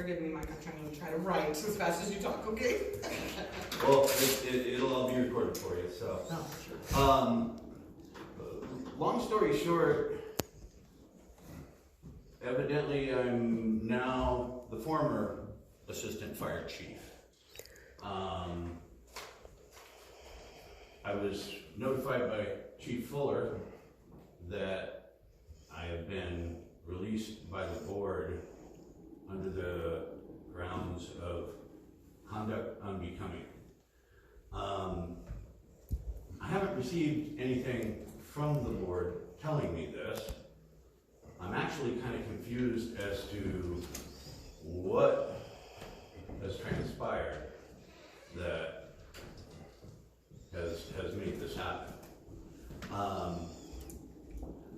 Forgive me, Mike, I'm trying to write as fast as you talk, okay? Well, it'll all be recorded for you, so. No, sure. Long story short, evidently I'm now the former assistant fire chief. I was notified by Chief Fuller that I have been released by the board under the grounds of conduct unbecoming. I haven't received anything from the board telling me this. I'm actually kind of confused as to what has transpired that has made this happen.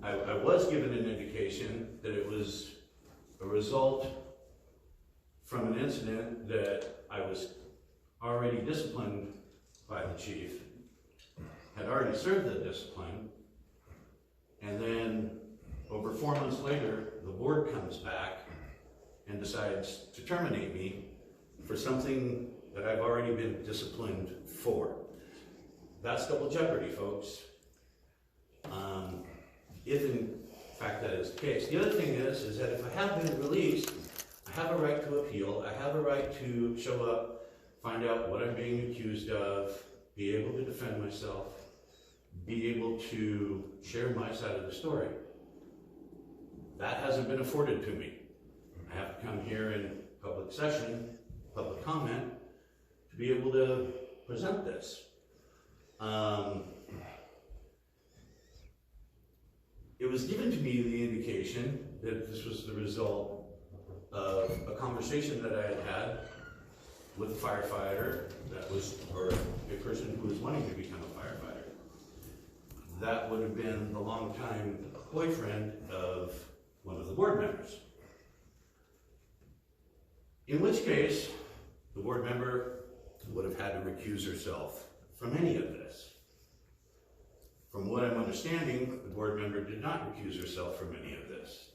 I was given an indication that it was a result from an incident that I was already disciplined by the chief, had already served the discipline, and then over 4 months later, the board comes back and decides to terminate me for something that I've already been disciplined for. That's double jeopardy, folks. If in fact that is the case. The other thing is that if I have been released, I have a right to appeal, I have a right to show up, find out what I'm being accused of, be able to defend myself, be able to share my side of the story. That hasn't been afforded to me. I have to come here in public session, public comment, to be able to present this. It was given to me the indication that this was the result of a conversation that I had had with a firefighter or a person who was wanting to become a firefighter. That would have been the longtime boyfriend of one of the board members. In which case, the board member would have had to recuse herself from any of this. From what I'm understanding, the board member did not recuse herself from any of this.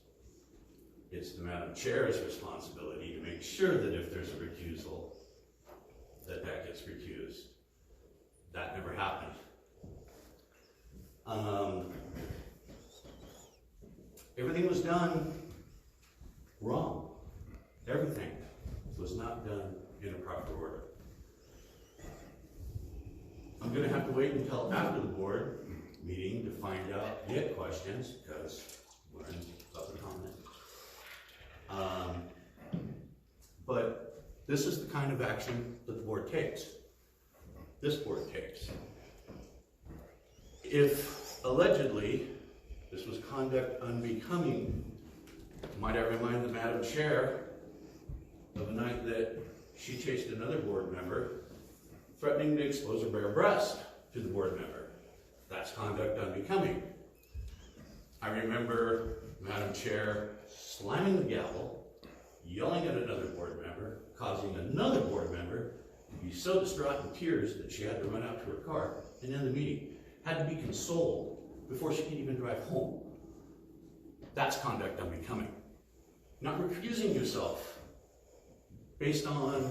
It's the Madam Chair's responsibility to make sure that if there's a recusal, that gets recused. That never happened. Everything was done wrong. Everything was not done in a proper order. I'm going to have to wait until after the board meeting to find out, get questions, because we're in public comment. But this is the kind of action that the board takes. This board takes. If allegedly this was conduct unbecoming, might I remind the Madam Chair of a night that she chased another board member, threatening to expose her bare breast to the board member. That's conduct unbecoming. I remember Madam Chair slamming the gavel, yelling at another board member, causing another board member to be so distraught in tears that she had to run out to her car and end the meeting. Had to be consoled before she could even drive home. That's conduct unbecoming. Not recusing yourself based on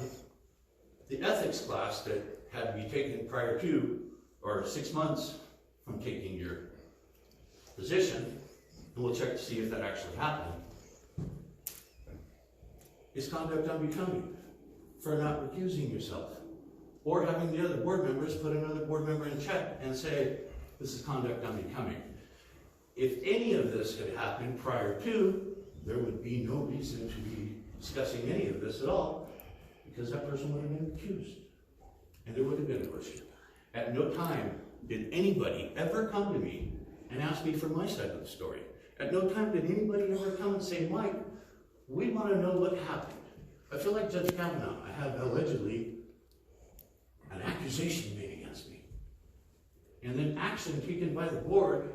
the ethics class that had to be taken prior to, or 6 months from taking your position, and we'll check to see if that actually happened, is conduct unbecoming for not recusing yourself, or having the other board members put another board member in check and say, this is conduct unbecoming. If any of this had happened prior to, there would be no reason to be discussing any of this at all, because that person would have been accused, and there would have been no issue. At no time did anybody ever come to me and ask me for my side of the story. At no time did anybody ever come and say, Mike, we want to know what happened. I feel like Judge Kavanaugh. I have allegedly an accusation made against me, and then action taken by the board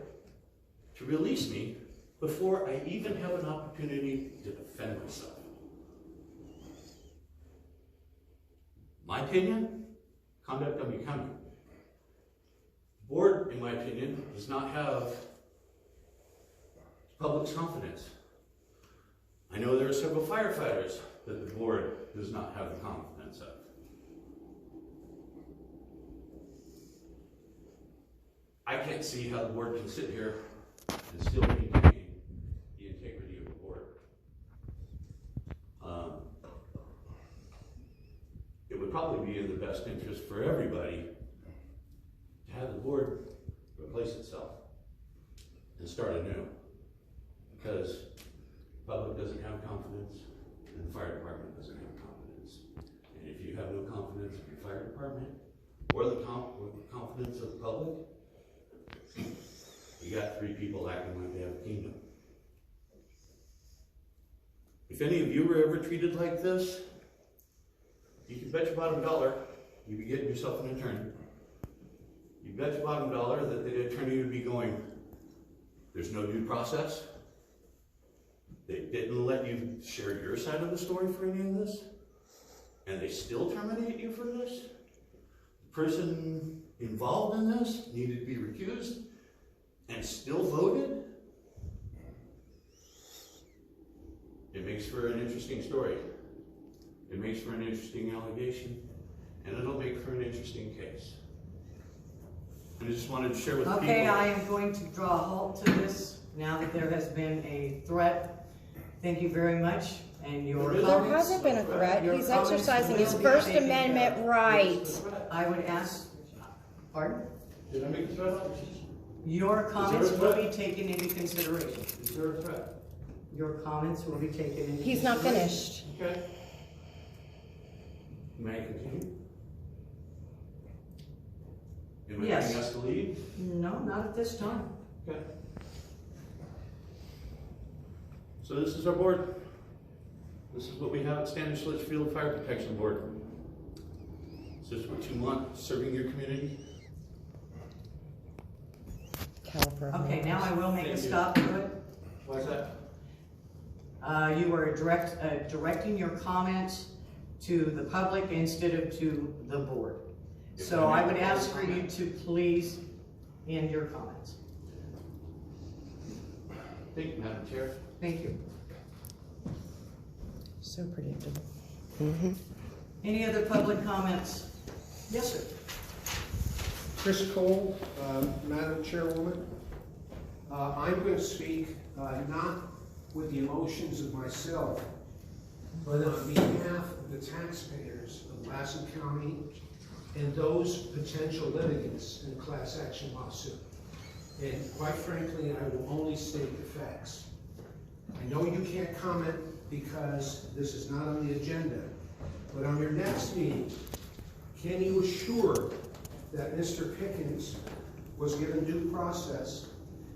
to release me before I even have an opportunity to defend myself. My opinion, conduct unbecoming. The board, in my opinion, does not have the public's confidence. I know there are several firefighters that the board does not have the confidence of. I can't see how the board can sit here and still maintain the integrity of the board. It would probably be in the best interest for everybody to have the board replace itself and start anew, because the public doesn't have confidence and the fire department doesn't have confidence. And if you have no confidence in your fire department or the confidence of the public, you got three people acting like they have a kingdom. If any of you were ever treated like this, you can bet your bottom dollar you'd be getting yourself an attorney. You bet your bottom dollar that the attorney would be going, there's no due process. They didn't let you share your side of the story for any of this, and they still terminate you for this. The person involved in this needed to be recused and still voted. It makes for an interesting story. It makes for an interesting allegation, and it'll make for an interesting case. And I just wanted to share with people. Okay, I am going to draw a halt to this now that there has been a threat. Thank you very much. And your There comments. hasn't been a threat. Your He's comments exercising his will be First taken Amendment care of. right. I would ask, pardon? Did I make a threat? Your comments Is there a will threat? be taken into consideration. Is there a threat? Your comments will be taken into He's not consideration. finished. Okay. May I continue? Am I Yes. asking us to leave? No, not at this time. Okay. So this is our board. This is what we have at Standish Litchfield Fire Protection Board. Is this what you want serving your community? Caliper. Okay, now I will make a Thank you. stop to it. Why is that? You are directing your comments to the public instead of to the board. If So I I make would a ask for you comment. to please end your comments. Thank you, Madam Chair. Thank you. So predictable. Any other public comments? Yes, sir. Chris Cole, Madam Chairwoman. I'm going to speak not with the emotions of myself, but on behalf of the taxpayers of Lassen County and those potential litigants in a class action lawsuit. And quite frankly, I will only state the facts. I know you can't comment because this is not on the agenda, but on your next meeting, can you assure that Mr. Pickens was given due process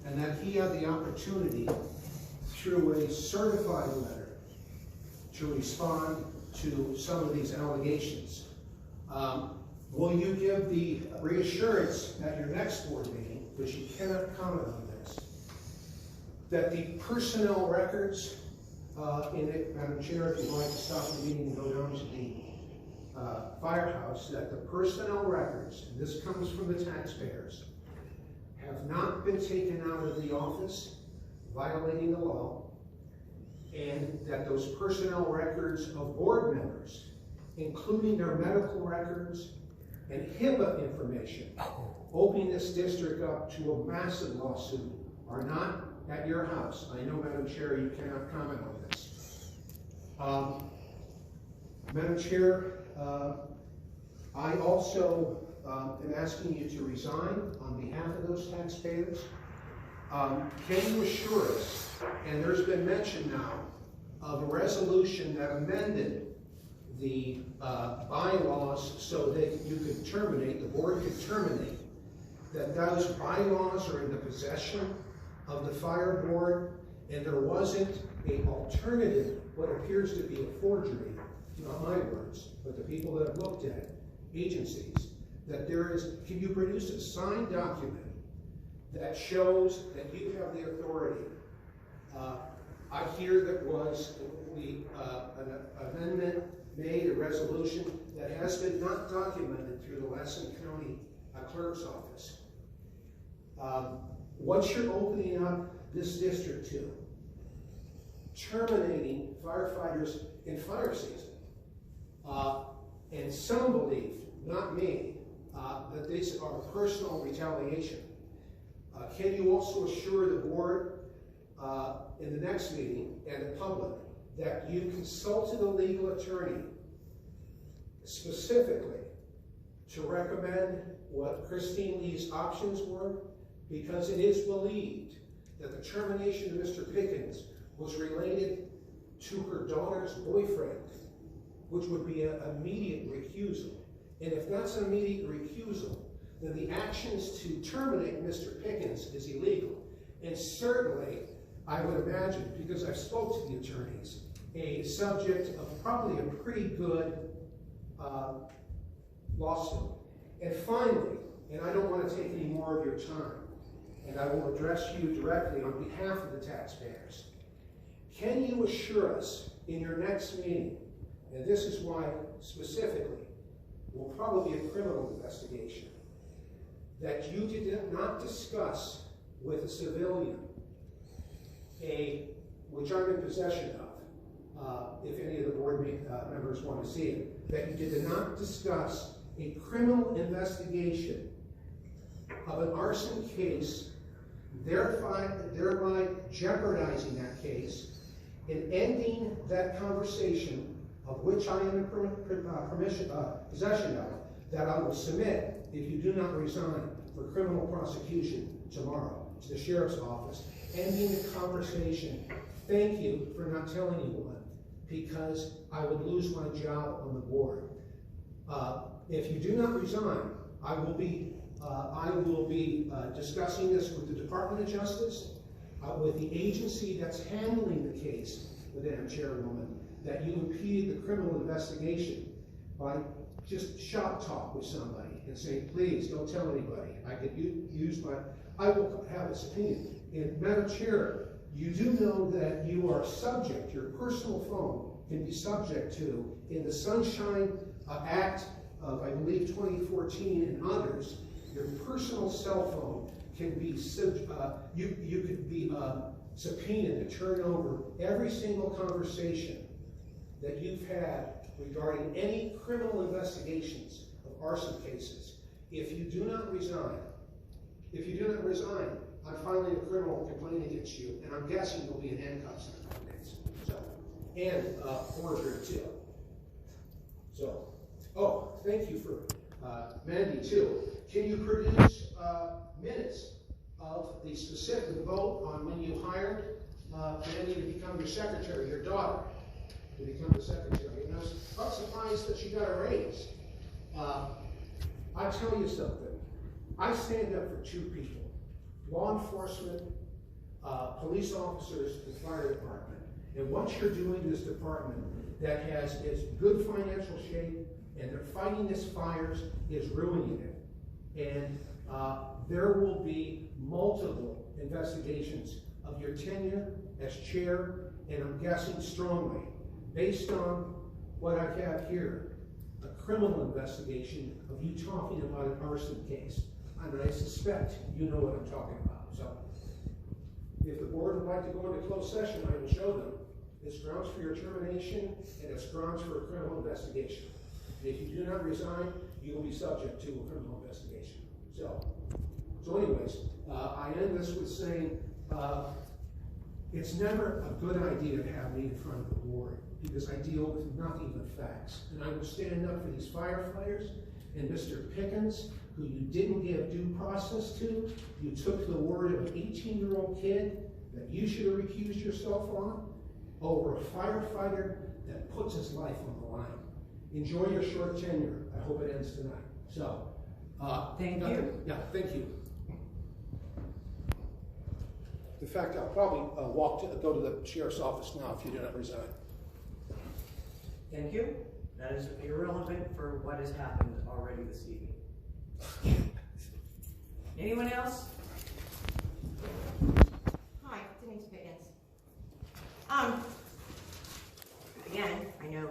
and that he had the opportunity through a certified letter to respond to some of these allegations? Will you give the reassurance at your next board meeting, which you cannot comment on this, that the personnel records in it, Madam Chair, if you'd like to stop the meeting and go down to the firehouse, that the personnel records, and this comes from the taxpayers, have not been taken out of the office, violating the law, and that those personnel records of board members, including their medical records and HIPAA information, opening this district up to a massive lawsuit, are not at your house. I know, Madam Chair, you cannot comment on this. Madam Chair, I also am asking you to resign on behalf of those taxpayers. Can you assure us, and there's been mention now of a resolution that amended the bylaws so that you could terminate, the board could terminate, that those bylaws are in the possession of the fire board, and there wasn't an alternative, what appears to be a forgery, not my words, but the people that have looked at it, agencies, that there is, can you produce a signed document that shows that you have the authority? I hear that was an amendment made, a resolution that has been not documented through the Lassen County Clerk's Office. What you're opening up this district to terminating firefighters in fire season. And some believe, not me, that these are personal retaliation. Can you also assure the board in the next meeting and the public that you consulted a legal attorney specifically to recommend what Christine Lee's options were? Because it is believed that the termination of Mr. Pickens was related to her daughter's boyfriend, which would be an immediate recusal. And if that's an immediate recusal, then the actions to terminate Mr. Pickens is illegal. And certainly, I would imagine, because I spoke to the attorneys, a subject of probably a pretty good lawsuit. And finally, and I don't want to take any more of your time, and I will address you directly on behalf of the taxpayers. Can you assure us in your next meeting, and this is why specifically, will probably be a criminal investigation, that you did not discuss with a civilian which I'm in possession of, if any of the board members want to see it, that you did not discuss a criminal investigation of an arson case, thereby jeopardizing that case, and ending that conversation, of which I am in possession of, that I will submit if you do not resign for criminal prosecution tomorrow to the sheriff's office, ending the conversation. Thank you for not telling anyone, because I would lose my job on the board. If you do not resign, I will be discussing this with the Department of Justice, with the agency that's handling the case, Madam Chairwoman, that you impeded the criminal investigation by just shop talk with somebody and say, please don't tell anybody. I will have a opinion. And Madam Chair, you do know that you are subject, your personal phone can be subject to, in the Sunshine Act of, I believe, 2014 and others, your personal cell phone can be, you could be subpoenaed to turn over every single conversation that you've had regarding any criminal investigations of arson cases. If you do not resign, I'm filing a criminal complaint against you, and I'm guessing you'll be in handcuffs in a couple days. So, and forgery too. So, oh, thank you for Mandy too. Can you produce minutes of the specific vote on when you hired Mandy to become your secretary, your daughter, to become the secretary? And I was not surprised that she got a raise. I'll tell you something. I stand up for two people: law enforcement, police officers, and fire department. And what you're doing in this department that has its good financial shape and they're fighting these fires is ruining it. And there will be multiple investigations of your tenure as chair, and I'm guessing strongly, based on what I have here, a criminal investigation of you talking about an arson case. And I suspect you know what I'm talking about. So, if the board would like to go into closed session, I will show them. It's grounds for your termination, and it's grounds for a criminal investigation. And if you do not resign, you will be subject to a criminal investigation. So anyways, I end this with saying, it's never a good idea to have me in front of the board, because I deal with nothing but facts. And I will stand up for these firefighters and Mr. Pickens, who you didn't give due process to. You took the word of an 18-year-old kid that you should have recused yourself on over a firefighter that puts his life on the line. Enjoy your short tenure. I hope it ends tonight. So, thank you. Yeah, thank you. In fact, I'll probably go to the sheriff's office now if you do not resign. Thank you. That is irrelevant for what has happened already this evening. Anyone else? Hi, Denise Pickens. Again, I know